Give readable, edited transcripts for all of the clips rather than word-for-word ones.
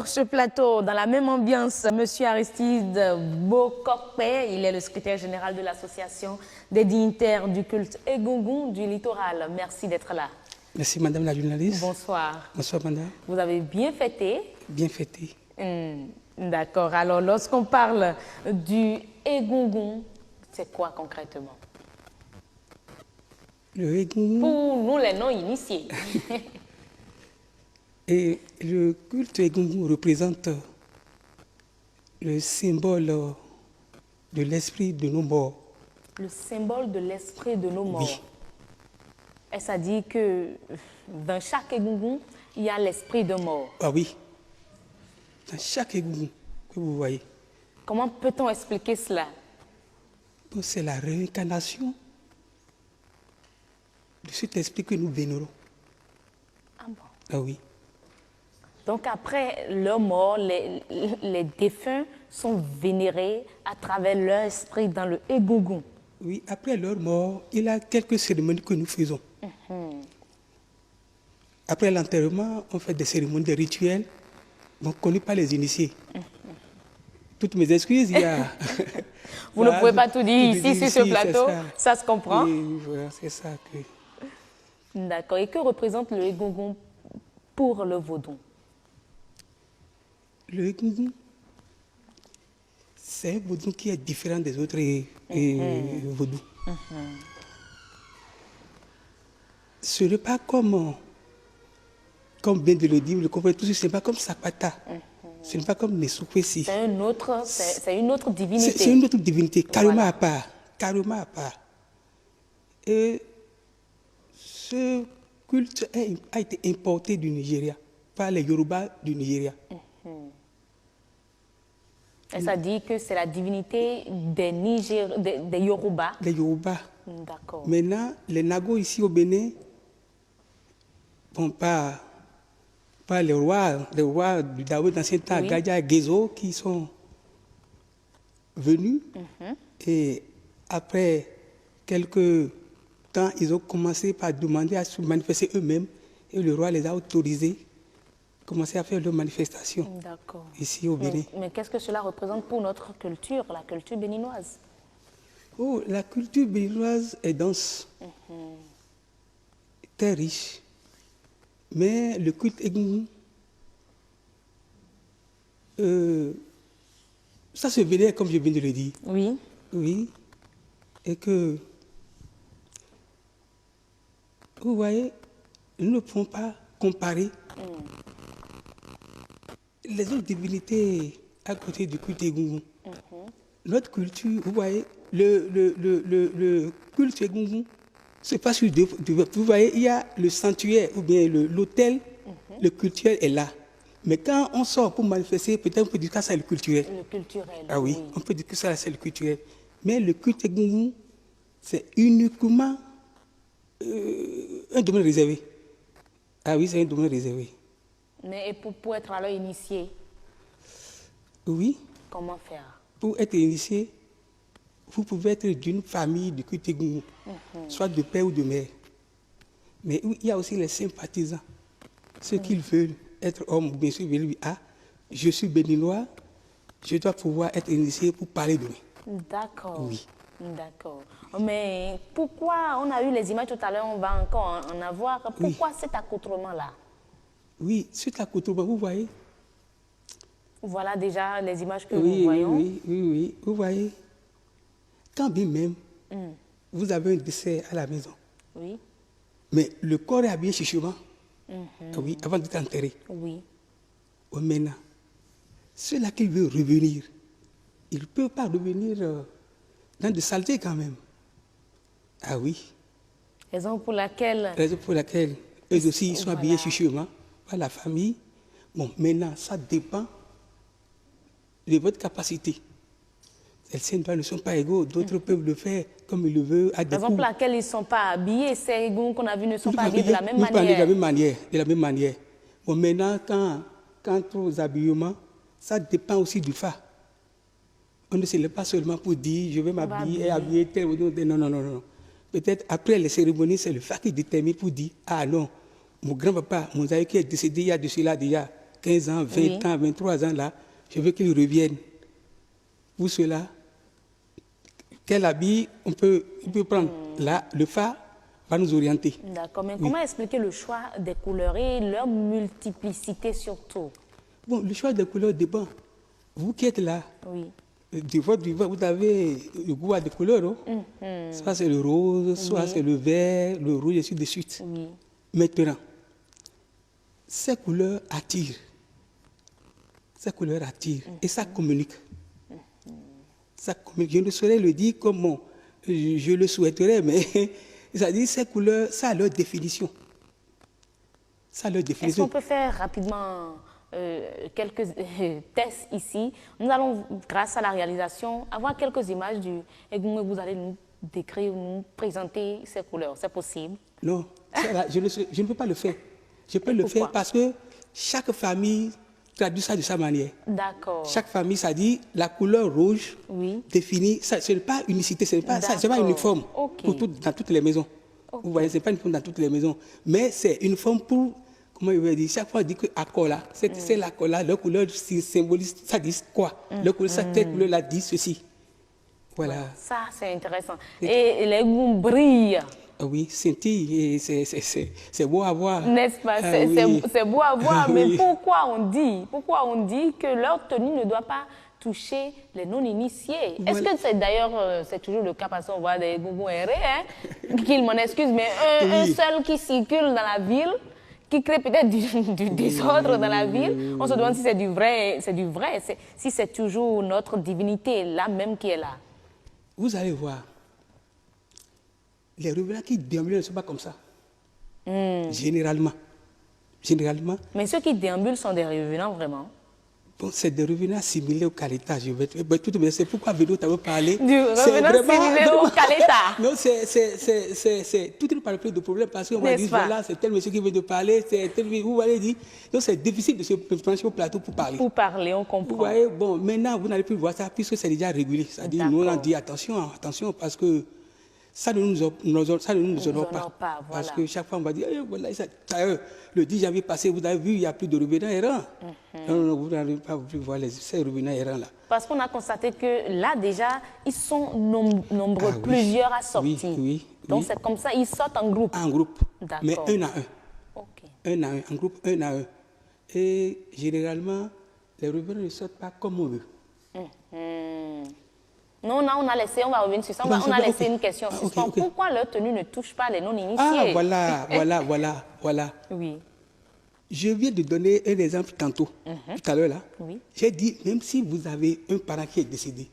Sur ce plateau, dans la même ambiance, M. Aristide Bokokpe, il est le secrétaire général de l'association des dignitaires du culte Egungun du littoral. Merci d'être là. Merci madame la journaliste. Bonsoir. Bonsoir madame. Vous avez bien fêté? Bien fêté. D'accord. Alors, lorsqu'on parle du Egungun, c'est quoi concrètement? Le Egungun. Pour nous, les non-initiés. Et le culte Egungun représente le symbole de l'esprit de nos morts. Le symbole de l'esprit de nos morts. Oui. Et ça dit que dans chaque Egungun, il y a l'esprit de mort. Ah oui. Dans chaque Egungun que vous voyez. Comment peut-on expliquer cela? C'est la réincarnation de cet esprit que nous vénérons. Ah bon? Ah oui. Donc après leur mort, les défunts sont vénérés à travers leur esprit dans le Egungun. Oui, après leur mort, il y a quelques cérémonies que nous faisons. Après l'enterrement, on fait des cérémonies, des rituels, donc connus par les initiés. Toutes mes excuses, il y a... Vous ne pouvez pas tout dire ici sur ce plateau, ça se comprend. Oui, voilà, c'est ça que... D'accord. Et que représente le Egungun pour le Vaudou? Le Egungun, c'est un vaudou qui est différent des autres vaudous. Ce n'est pas comme bien de le dire, le comprenez tous, ce n'est pas comme Sapata. Ce n'est pas comme Nesoukwesi. C'est une autre divinité. C'est une autre divinité, carrément à part. Carrément à part. Et ce culte a été importé du Nigeria, par les Yoruba du Nigeria. Et ça dit que c'est la divinité des Yoruba. Les Yoruba. D'accord. Maintenant, les Nagos ici au Bénin, bon, pas les rois du Daoud d'ancien temps, oui. Gadja et Gezo, qui sont venus. Et après quelques temps, ils ont commencé par demander à se manifester eux-mêmes. Et le roi les a autorisés à commencer à faire leurs manifestations ici au Bénin. Mais qu'est-ce que cela représente pour notre culture, la culture béninoise? Oh, la culture béninoise est dense, très riche. Mais le culte Egungun, ça se vénère comme je viens de le dire. Oui. Oui. Et que, vous voyez, nous ne pouvons pas comparer les autres divinités à côté du culte Egungun. Notre culture, vous voyez, le culte Egungun, c'est pas sur deux. Vous voyez, il y a le sanctuaire ou bien l'hôtel, le culturel est là. Mais quand on sort pour manifester, peut-être on peut dire que c'est le culturel. Le culturel. Ah oui, on peut dire que ça c'est le culturel. Mais le culte Egungun, c'est uniquement un domaine réservé. Ah oui, c'est un domaine réservé. Mais et pour être alors initié? Oui. Comment faire? Pour être initié, vous pouvez être d'une famille du culte Egungun, soit de père ou de mère. Mais il y a aussi les sympathisants, ceux qui veulent être hommes, bien sûr, veulent dire, ah, je suis béninois, je dois pouvoir être initié pour parler de lui. D'accord. Oui. D'accord. Mais pourquoi, on a eu les images tout à l'heure, on va encore en avoir, pourquoi cet accoutrement-là? Oui, cet accoutrement, vous voyez. Voilà déjà les images que nous voyons. Oui, vous voyez. Quand bien même, vous avez un décès à la maison. Oui. Mais le corps est habillé chichement. Oui, avant d'être enterré. Oui. Maintenant, ceux-là qui veulent revenir, ils ne peuvent pas revenir dans de saletés quand même. Ah oui. Raison pour laquelle eux aussi ils sont habillés chichement par la famille. Bon, maintenant, ça dépend de votre capacité. Certains ne sont pas égaux, d'autres peuvent le faire comme ils le veulent. Raison pour laquelle ils ne sont pas habillés, ces Egungun qu'on a vus ne sont pas habillés de la même manière. De la même manière. Bon, maintenant, quant aux habillements, ça dépend aussi du fa. On ne se lève pas seulement pour dire je vais m'habiller et habiller tel ou tel. Non. Peut-être après les cérémonies, c'est le fa qui détermine pour dire ah non, mon grand-papa, mon aïe qui est décédé il y a de cela déjà. 15 ans, 20 ans, 23 ans, là, je veux qu'ils reviennent. Pour cela, quel habit on peut prendre? Là, le phare va nous orienter. D'accord, mais comment expliquer le choix des couleurs et leur multiplicité surtout? Bon, le choix des couleurs dépend. Vous qui êtes là, Oui. de votre vivant, vous avez le goût à des couleurs. Oh? Soit c'est le rose, soit c'est le vert, le rouge, et ainsi de suite. Oui. Maintenant, ces couleurs attirent. Ces couleurs attirent et ça communique. Ça communique. Je ne saurais le dire comme je le souhaiterais, mais ça dit ces couleurs, ça a leur définition. Ça a leur Est-ce définition. qu'on peut faire rapidement quelques tests ici? Nous allons, grâce à la réalisation, avoir quelques images du Egungun. Vous allez nous décrire, nous présenter ces couleurs. C'est possible? Non, là, je ne peux pas le faire. Je peux le faire parce que chaque famille traduit ça de sa manière. D'accord. Chaque famille, ça dit la couleur rouge définit, ça, ce n'est pas unicité, ce n'est pas uniforme dans toutes les maisons. Vous voyez, ce n'est pas uniforme dans toutes les maisons. Mais c'est uniforme pour, comment je vais dire, chaque fois on dit que Akola, c'est l'Akola, leur couleur symbolise, ça dit quoi? Leur couleur, cette couleur-là dit ceci. Voilà. Ouais, ça, c'est intéressant. Et les goûts brillent. Oui, scintille, c'est beau à voir. N'est-ce pas? C'est beau à voir, mais pourquoi on dit que leur tenue ne doit pas toucher les non-initiés? Voilà. Est-ce que c'est d'ailleurs, c'est toujours le cas parce qu'on voit des gougous errés, hein, qu'ils m'en excusent, mais un seul qui circule dans la ville, qui crée peut-être du désordre dans la ville, on se demande si c'est du vrai, si c'est toujours notre divinité, là même qui est là. Vous allez voir. Les revenants qui déambulent ne sont pas comme ça. Généralement. Mais ceux qui déambulent sont des revenants vraiment? Bon, c'est des revenants assimilés au Kaleta. C'est pourquoi Védo t'a parlé. Du revenant assimilé au Kaleta. Non, tout le monde parle plus de problème parce qu'on va dire voilà, c'est tel monsieur qui veut te parler, c'est tel vous allez dire. Donc c'est difficile de se pencher au plateau pour parler. Pour parler, on comprend. Vous voyez, bon, maintenant vous n'allez plus voir ça puisque c'est déjà régulé. C'est-à-dire, nous on a dit attention parce que ça ne nous honore pas. Voilà. Parce que chaque fois, on va dire, voilà, le 10 janvier passé, vous avez vu, il n'y a plus de revenants errants. Non, vous n'allez pas plus voir ces revenants errants-là. Parce qu'on a constaté que là, déjà, ils sont nombreux, plusieurs à sortir. Donc, c'est comme ça, ils sortent en groupe. En groupe, mais un à un. Okay. Un à un, en groupe, un à un. Et généralement, les revenants ne sortent pas comme on veut. Non, on a laissé, on va revenir sur ça, on a laissé une question. Pourquoi leur tenue ne touche pas les non-initiés? Voilà. Oui. Je viens de donner un exemple tantôt, tout à l'heure là. Oui. J'ai dit, même si vous avez un parent qui est décédé,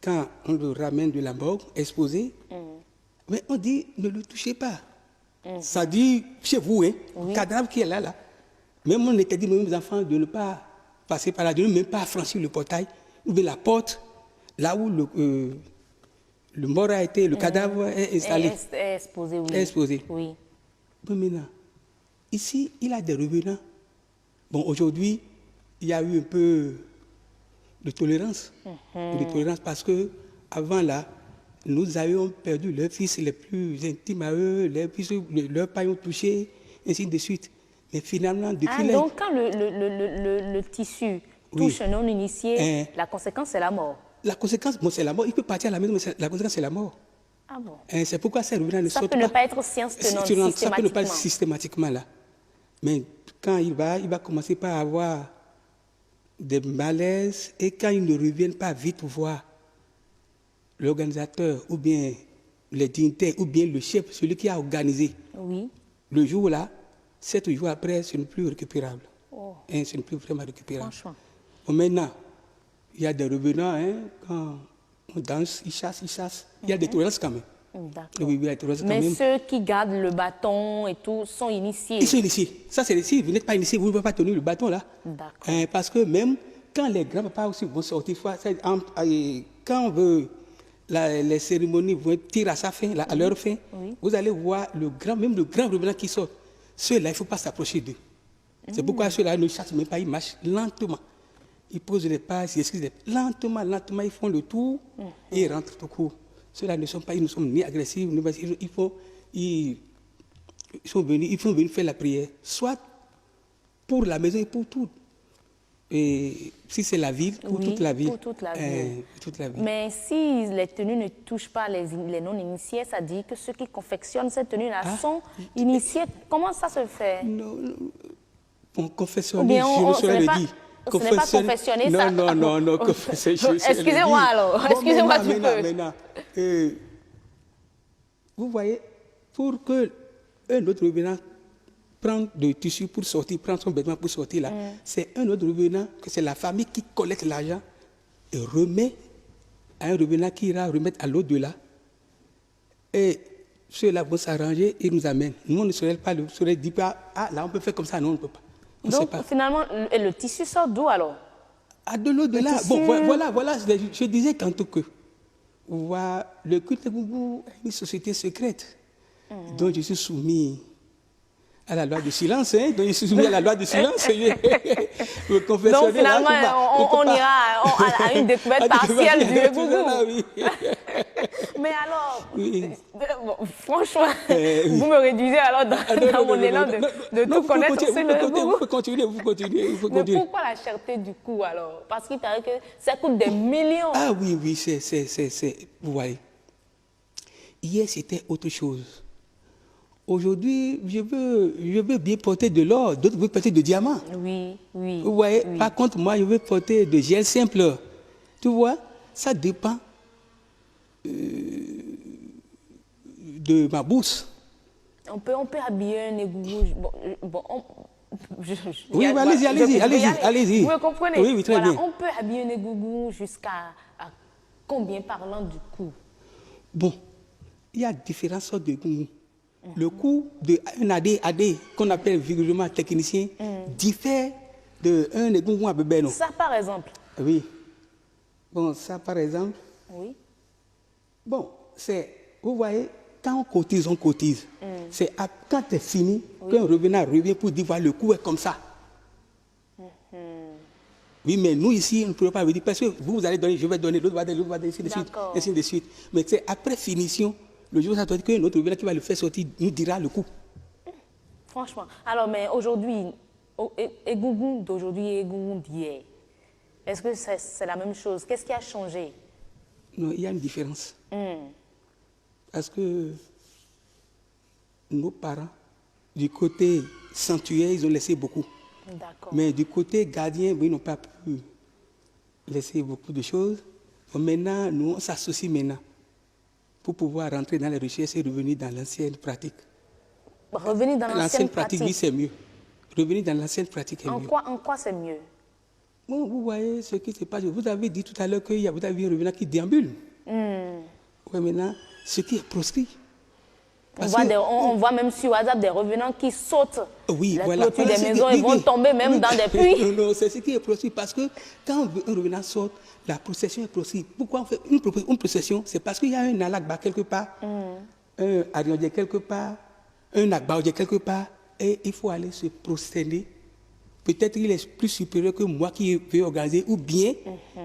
quand on le ramène de la morgue, exposé, mais on dit, ne le touchez pas. Ça dit, chez vous, le cadavre qui est là. Même on était dit, mes enfants, de ne pas passer par là, de ne même pas franchir le portail, ou bien la porte, là où le mort a été, le cadavre est installé. Est exposé, oui. Exposé. Oui. Bon, maintenant, ici, il a des revenants. Bon, aujourd'hui, il y a eu un peu de tolérance. De tolérance parce que avant là, nous avions perdu leurs fils les plus intimes à eux, leurs parents touchés, ainsi de suite. Mais finalement, depuis donc, quand le tissu touche un non-initié, la conséquence, c'est la mort. La conséquence, bon, c'est la mort. Il peut partir à la maison, mais la conséquence, c'est la mort. Ah bon? C'est pourquoi ces revenants ne sortent pas. Ça peut ne pas être science tenante systématiquement. Ça peut ne pas être systématiquement là. Mais quand il va commencer par avoir des malaises et quand ils ne reviennent pas vite voir l'organisateur ou bien les dignitaires ou bien le chef, celui qui a organisé. Oui. Le jour là, 7 jours après, ce n'est plus récupérable. Ce n'est plus vraiment récupérable. Franchement. Bon, maintenant, il y a des revenants, quand on danse, ils chassent. Il y a des tolérances quand même. D'accord. Oui, il y a des tolérances quand mais même. Ceux qui gardent le bâton et tout sont initiés. Ils sont initiés. Ça, c'est initié. Vous n'êtes pas initié, vous ne pouvez pas tenir le bâton là. D'accord. Parce que même quand les grands-papas aussi vont sortir, quand on veut, les cérémonies vont tirer à sa fin, à leur fin, vous allez voir même le grand revenant qui sort. Ceux-là, il ne faut pas s'approcher d'eux. C'est pourquoi ceux-là ne chassent même pas, ils marchent lentement. Ils posent les pas, ils s'excusent. Lentement, ils font le tour et ils rentrent tout court. Ceux-là ne sont ni agressifs, ils sont venus faire la prière, soit pour la maison et pour tout. Et si c'est la ville, pour Oui, toute la ville. pour toute la ville. Toute la ville. Mais si les tenues ne touchent pas les non-initiés, ça dit que ceux qui confectionnent ces tenues-là sont initiés. Comment ça se fait? Non, bon, confessionner, je ne saurais le dire. Ce n'est pas confessionner, ça. Non, confessionner. Excusez-moi alors, excusez-moi tu peux. Maintenant, vous voyez, pour que un autre revenant prendre du tissu pour sortir, prendre son vêtement pour sortir là, c'est un autre revenant, que c'est la famille qui collecte l'argent et remet à un revenant qui ira remettre à l'autre de là. Et ceux-là vont s'arranger et nous amènent. Nous, on ne saurait pas, dire pas, ah là, on peut faire comme ça, non, on ne peut pas. Donc, finalement, le tissu sort d'où alors? Ah, de l'autre de là. Tissu... Bon, voilà, je disais tantôt que le culte Gougou est une société secrète dont je suis soumis à la loi de silence, hein, donc je suis soumis à la loi de silence. Donc finalement, là, on ira à une découverte partielle du Gougou. Mais alors, bon, franchement, vous me réduisez alors dans mon élan de tout connaître sur le Gougou. Il faut continuer. Mais pourquoi la cherté du coût alors? Parce qu'il paraît que ça coûte des millions. Ah oui, vous voyez. Hier, c'était autre chose. Aujourd'hui, je veux bien porter de l'or, d'autres veulent porter de diamants. Oui. Vous voyez, par contre, moi, je veux porter de gel simple. Tu vois, ça dépend de ma bourse. On peut habiller un égout. Oui, allez-y. Vous me comprenez? Oui, très bien. On peut habiller un égout jusqu'à combien parlant du coût? Bon, il y a différentes sortes de gougou. Le coût d'un AD qu'on appelle vulgairement technicien diffère d'un égout à bébé. Ça, par exemple? Oui. Bon, ça, par exemple. Oui. Bon, vous voyez, quand on cotise. C'est quand c'est fini qu'un revenant revient pour dire, voilà, le coût est comme ça. Oui, mais nous ici, on ne pourrait pas vous dire, parce que vous allez donner, je vais donner, l'autre va donner, ainsi de suite. Mais c'est après finition. Le jour où ça doit dire qu'un autre revenant qui va le faire sortir nous dira le coût. Franchement. Alors, mais aujourd'hui, Gougou d'aujourd'hui et Gougou d'hier, est-ce que c'est la même chose? Qu'est-ce qui a changé? Non, il y a une différence. Parce que nos parents, du côté sanctuaire, ils ont laissé beaucoup. D'accord. Mais du côté gardien, ils n'ont pas pu laisser beaucoup de choses. Donc maintenant, nous, on s'associe maintenant pour pouvoir rentrer dans les recherches et revenir dans l'ancienne pratique. Revenir dans l'ancienne pratique? Oui, c'est mieux. Revenir dans l'ancienne pratique est mieux. En quoi c'est mieux? Bon, vous voyez ce qui se passe. Vous avez dit tout à l'heure qu'il y a vous avez un revenant qui déambule. Oui, maintenant, ce qui est proscrit. On voit même sur WhatsApp des revenants qui sautent les clôtures des maisons et vont tomber même dans des puits. Non, c'est ce qui est proscrit parce que quand un revenant saute, la procession est proscrite. Pourquoi on fait une procession? C'est parce qu'il y a un alakba quelque part, un ariondé quelque part, un akbaodé quelque part, et il faut aller se prosterner. Peut-être qu'il est plus supérieur que moi qui peux organiser, ou bien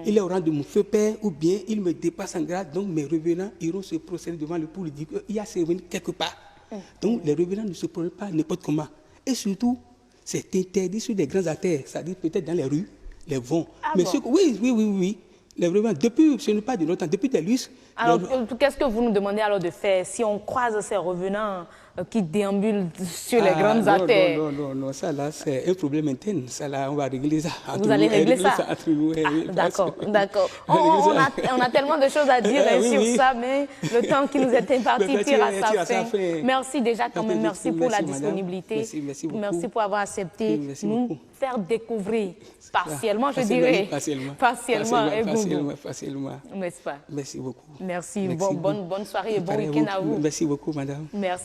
il est au rang de mon feu père, ou bien il me dépasse en grade, donc mes revenants iront se prosterner devant le pour lui dire qu'il y a ses revenants quelque part. Donc les revenants ne se prennent pas n'importe comment. Et surtout, c'est interdit sur des grandes artères, c'est-à-dire peut-être dans les rues, les vents. Mais oui. Les revenants, ce n'est pas de notre temps, depuis des lustres. Alors, qu'est-ce que vous nous demandez alors de faire si on croise ces revenants qui déambulent sur les grandes artères? Non, ça là, c'est un problème interne. Ça là, on va régler ça. Vous allez régler ça? D'accord. On a tellement de choses à dire sur ça, mais le temps qui nous est imparti tire à sa fin. Merci déjà quand même, merci pour la disponibilité. Merci beaucoup. Merci pour avoir accepté nous faire découvrir partiellement, je dirais. Partiellement. Facilement. N'est-ce pas? Merci beaucoup. Merci. Bonne soirée et bon week-end à vous. Merci beaucoup, madame. Merci.